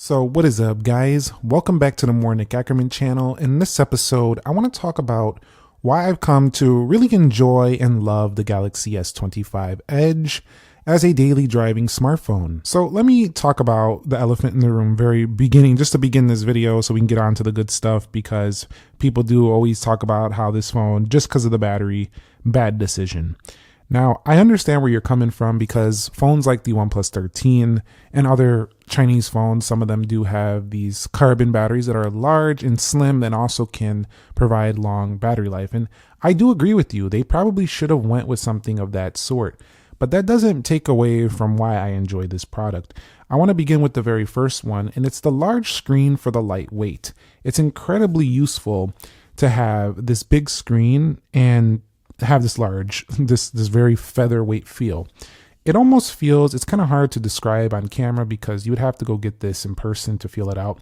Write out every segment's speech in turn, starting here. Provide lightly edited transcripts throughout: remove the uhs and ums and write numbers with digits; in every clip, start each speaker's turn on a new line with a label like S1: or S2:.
S1: So what is up, guys? Welcome back to the More Nick Ackerman channel. In this episode, I want to talk about why I've come to really enjoy and love the Galaxy S25 Edge as a daily driving smartphone. So let me talk about the elephant in the room very beginning, just to begin this video so we can get on to the good stuff, because people do always talk about how this phone, just because of the battery, bad decision. Now, I understand where you're coming from, because phones like the OnePlus 13 and other Chinese phones, some of them do have these carbon batteries that are large and slim and also can provide long battery life. And I do agree with you. They probably should have went with something of that sort. But that doesn't take away from why I enjoy this product. I want to begin with the very first one, and it's the large screen for the lightweight. It's incredibly useful to have this big screen and have this this very featherweight feel. It almost feels, it's kind of hard to describe on camera because you would have to go get this in person to feel it out.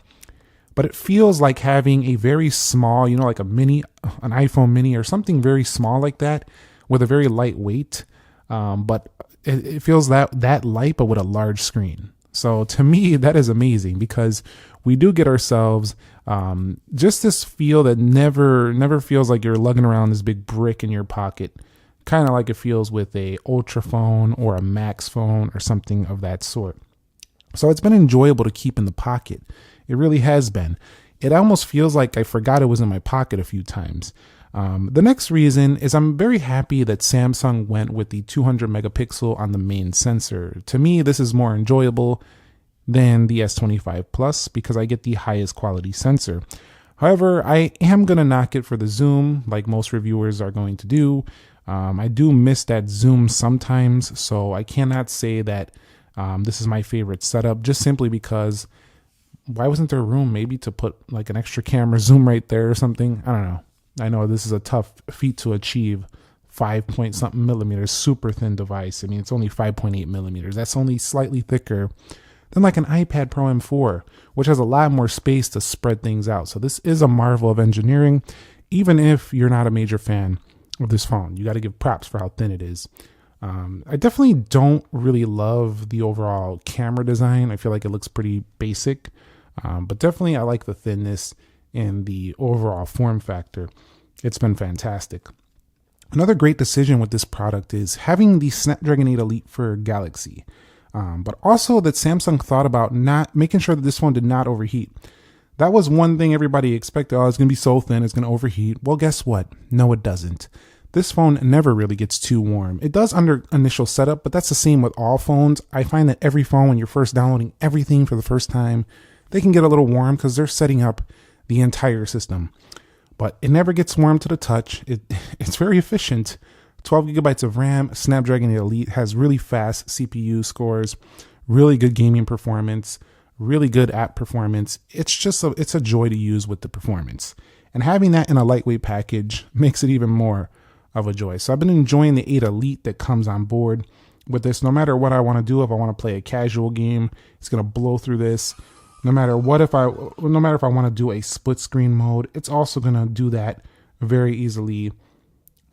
S1: But it feels like having a very small, like an iPhone mini or something very small like that with a very light weight. But it feels that light, but with a large screen. So to me, that is amazing, because we do get ourselves just this feel that never feels like you're lugging around this big brick in your pocket, kind of like it feels with a Ultra phone or a Max phone or something of that sort. So it's been enjoyable to keep in the pocket. It really has been. It almost feels like I forgot it was in my pocket a few times. The next reason is I'm very happy that Samsung went with the 200 megapixel on the main sensor. To me, this is more enjoyable than the S25 Plus because I get the highest quality sensor. However, I am going to knock it for the zoom, like most reviewers are going to do. I do miss that zoom sometimes, so I cannot say that this is my favorite setup, just simply because why wasn't there room maybe to put like an extra camera zoom right there or something? I don't know. I know this is a tough feat to achieve. 5 point something millimeters, super thin device. I mean, it's only 5.8 millimeters. That's only slightly thicker than like an iPad Pro M4, which has a lot more space to spread things out. So this is a marvel of engineering, even if you're not a major fan of this phone. You got to give props for how thin it is. I definitely don't really love the overall camera design. I feel like it looks pretty basic, but definitely I like the thinness and the overall form factor. It's been fantastic. Another great decision with this product is having the Snapdragon 8 Elite for Galaxy, but also that Samsung thought about not making sure that this phone did not overheat. That was one thing everybody expected. Oh, it's going to be so thin, it's going to overheat. Well, guess what? No, it doesn't. This phone never really gets too warm. It does under initial setup, but that's the same with all phones. I find that every phone, when you're first downloading everything for the first time, they can get a little warm because they're setting up the entire system. But it never gets warm to the touch. It's very efficient. 12 gigabytes of RAM, Snapdragon 8 Elite, has really fast CPU scores, really good gaming performance, really good app performance. It's a joy to use with the performance. And having that in a lightweight package makes it even more of a joy. So I've been enjoying the 8 Elite that comes on board with this. No matter what I want to do, if I want to play a casual game, it's going to blow through this. No matter if I want to do a split screen mode, it's also going to do that very easily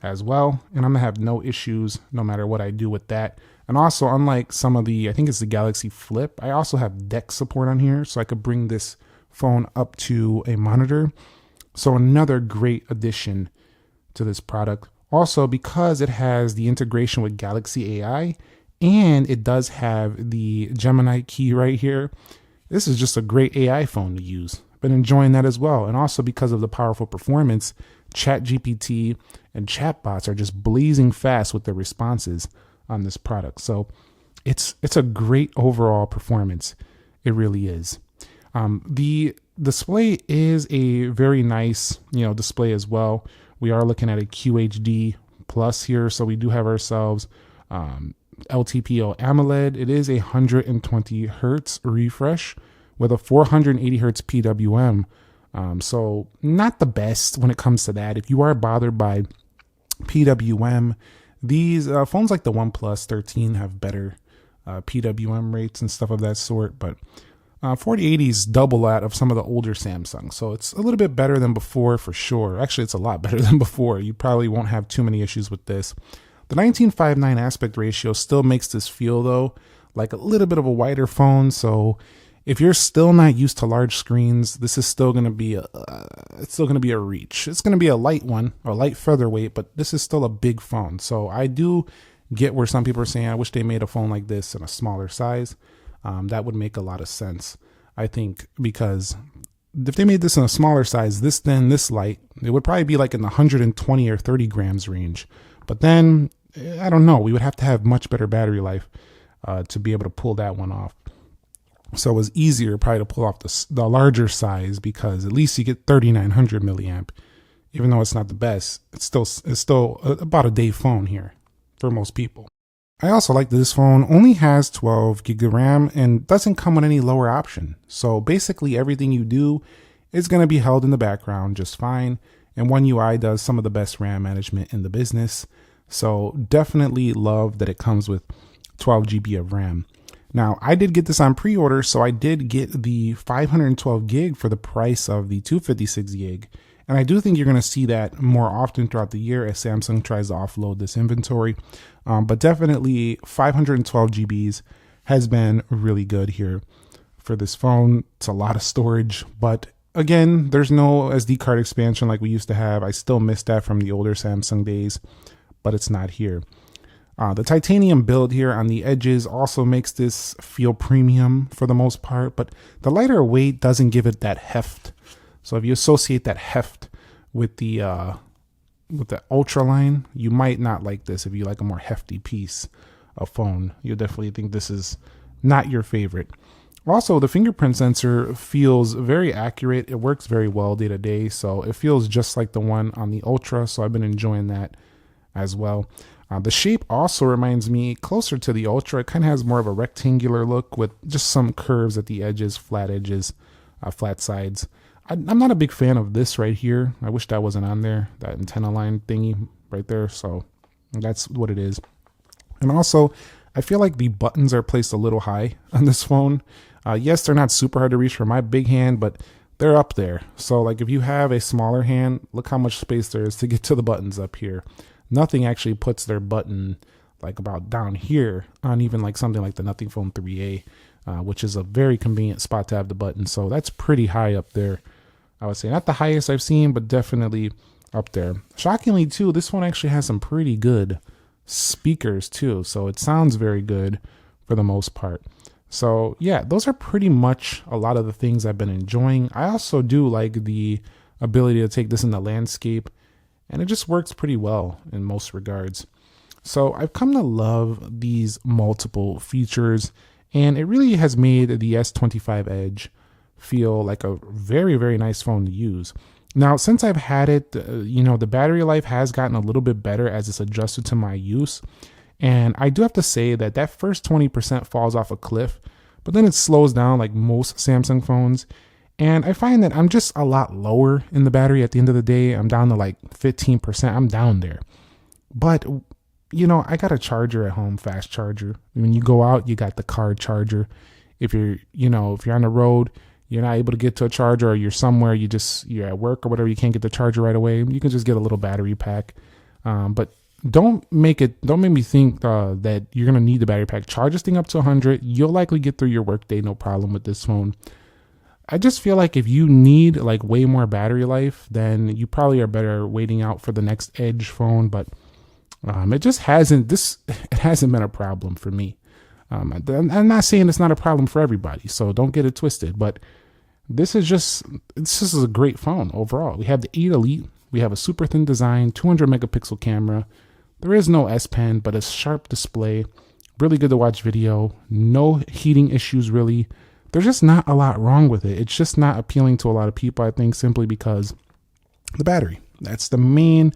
S1: as well. And I'm going to have no issues no matter what I do with that. And also, unlike some of I think it's the Galaxy Flip, I also have DeX support on here, so I could bring this phone up to a monitor. So another great addition to this product. Also, because it has the integration with Galaxy AI, and it does have the Gemini key right here, this is just a great AI phone to use. I've been enjoying that as well. And also because of the powerful performance, ChatGPT and chatbots are just blazing fast with their responses on this product. So it's a great overall performance. It really is. The display is a very nice, display as well. We are looking at a QHD plus here. So we do have ourselves LTPO AMOLED. It is a 120 hertz refresh with a 480 hertz PWM. So not the best when it comes to that. If you are bothered by PWM, these phones like the OnePlus 13 have better PWM rates and stuff of that sort. But 4080 is double that of some of the older Samsung. So it's a little bit better than before for sure. Actually, it's a lot better than before. You probably won't have too many issues with this. The 19:9 aspect ratio still makes this feel, though, like a little bit of a wider phone. So if you're still not used to large screens, this is still going to be it's still going to be a reach. It's going to be a light one, or light featherweight, but this is still a big phone. So I do get where some people are saying, I wish they made a phone like this in a smaller size. That would make a lot of sense, I think, because if they made this in a smaller size, this light, it would probably be like in the 120 or 30 grams range. But then, I don't know, we would have to have much better battery life to be able to pull that one off. So it was easier probably to pull off the larger size, because at least you get 3900 milliamp. Even though it's not the best, it's still about a day phone here for most people. I also like that this phone only has 12 gig of RAM and doesn't come with any lower option. So basically everything you do is going to be held in the background just fine. And One UI does some of the best RAM management in the business. So definitely love that it comes with 12 GB of RAM. Now, I did get this on pre-order, so I did get the 512 gig for the price of the 256 gig. And I do think you're going to see that more often throughout the year as Samsung tries to offload this inventory. But definitely 512 GBs has been really good here for this phone. It's a lot of storage, but again, there's no SD card expansion like we used to have. I still miss that from the older Samsung days, but it's not here. The titanium build here on the edges also makes this feel premium for the most part, but the lighter weight doesn't give it that heft. So if you associate that heft with the Ultra line, you might not like this. If you like a more hefty piece of phone, you'll definitely think this is not your favorite. Also, the fingerprint sensor feels very accurate. It works very well day to day, so it feels just like the one on the Ultra, so I've been enjoying that as well. The shape also reminds me closer to the Ultra. It kind of has more of a rectangular look with just some curves at the edges, flat sides. I'm not a big fan of this right here. I wish that wasn't on there, that antenna line thingy right there. So that's what it is. And also, I feel like the buttons are placed a little high on this phone. Yes, they're not super hard to reach for my big hand, but they're up there. So like if you have a smaller hand, look how much space there is to get to the buttons up here. Nothing actually puts their button like about down here on even like something like the Nothing Phone 3A, which is a very convenient spot to have the button. So that's pretty high up there. I would say not the highest I've seen, but definitely up there. Shockingly too, this one actually has some pretty good speakers too. So it sounds very good for the most part. So yeah, those are pretty much a lot of the things I've been enjoying. I also do like the ability to take this in the landscape, and it just works pretty well in most regards. So I've come to love these multiple features, and it really has made the S25 Edge feel like a very, very nice phone to use. Now, since I've had it, the battery life has gotten a little bit better as it's adjusted to my use. And I do have to say that that first 20% falls off a cliff, but then it slows down like most Samsung phones. And I find that I'm just a lot lower in the battery at the end of the day. I'm down to like 15%. I'm down there. But, I got a charger at home, fast charger. When you go out, you got the car charger. If you're on the road, you're not able to get to a charger, or you're somewhere, you're at work or whatever, you can't get the charger right away, you can just get a little battery pack. But don't make me think that you're going to need the battery pack. Charge this thing up to 100. You'll likely get through your workday, no problem with this phone. I just feel like if you need like way more battery life, then you probably are better waiting out for the next Edge phone. But it hasn't been a problem for me. I'm not saying it's not a problem for everybody, so don't get it twisted. But this is a great phone overall. We have the 8 Elite. We have a super thin design, 200 megapixel camera. There is no S Pen, but a sharp display. Really good to watch video. No heating issues really. There's just not a lot wrong with it. It's just not appealing to a lot of people, I think, simply because the battery. That's the main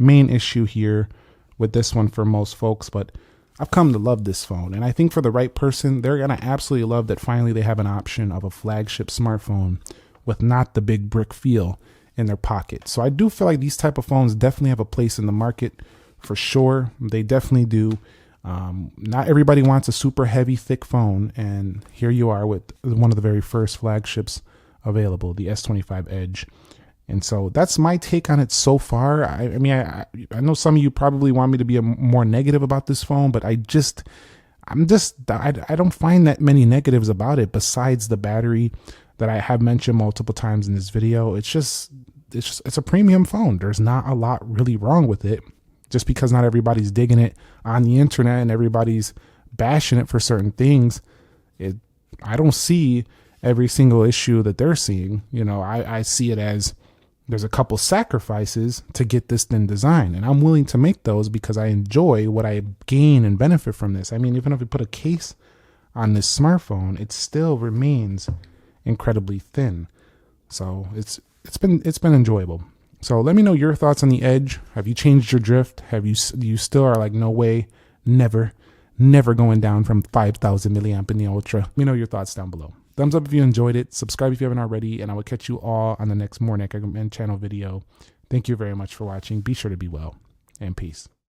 S1: issue here with this one for most folks. But I've come to love this phone, and I think for the right person, they're going to absolutely love that finally they have an option of a flagship smartphone with not the big brick feel in their pocket. So I do feel like these type of phones definitely have a place in the market for sure. They definitely do. Not everybody wants a super heavy, thick phone, and here you are with one of the very first flagships available, the S25 Edge. And so that's my take on it so far. I know some of you probably want me to be more negative about this phone, but I I don't find that many negatives about it besides the battery that I have mentioned multiple times in this video. It's a premium phone. There's not a lot really wrong with it. Just because not everybody's digging it on the internet and everybody's bashing it for certain things, I don't see every single issue that they're seeing. You know, I see it as there's a couple sacrifices to get this thin design, and I'm willing to make those because I enjoy what I gain and benefit from this. I mean, even if we put a case on this smartphone, it still remains incredibly thin. So it's been enjoyable. So let me know your thoughts on the Edge. Have you changed your drift? You still are like, no way, never going down from 5,000 milliamp in the Ultra? Let me know your thoughts down below. Thumbs up if you enjoyed it. Subscribe if you haven't already, and I will catch you all on the next More Neck Argument channel video. Thank you very much for watching. Be sure to be well, and peace.